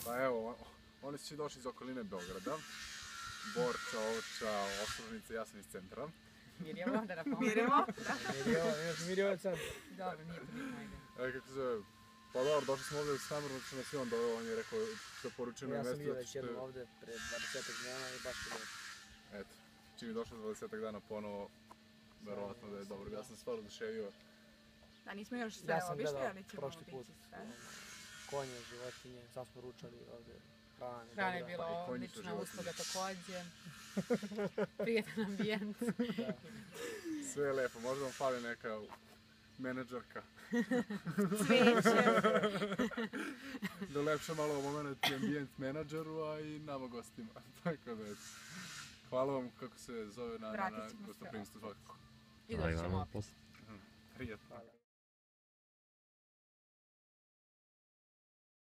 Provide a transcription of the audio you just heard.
Pa evo, oni su svi došli iz okoline Beograda. Borča, Ovča, Ostrožnica, ja sam iz centra. Mirjevo, da napomenem. Mirjevo? Mirjevo je centar. Dobro, nije to bitno, ajde. Kako se zove? Pa dobro, došli smo ovdje s namerno da će nas i on doveo, on je rekao da poručeno je mesto. Ja sam bio već jednom ovdje pred 20 dana i baš je dobro. Eto, čim je došlo za 20 dana ponovo, verovatno da je dobro. Ja sam stvarno oduševio. Da, nismo još sve obišli, ali ćemo prošli put obići sve. Konje, životinje, sam smo ručali ovdje, hrane. Hrana je bila odlična, usluga također. Prijetan ambijent. Sve je lepo, možda vam fali neka menadžerka. Cveće. Da lepše malo moment i ambijent menadžeru, a i nama gostima. Tako da, eto. Hvala vam, kako se zove na gostoprimstvu svakako. I doći ćemo opet. Prijetno.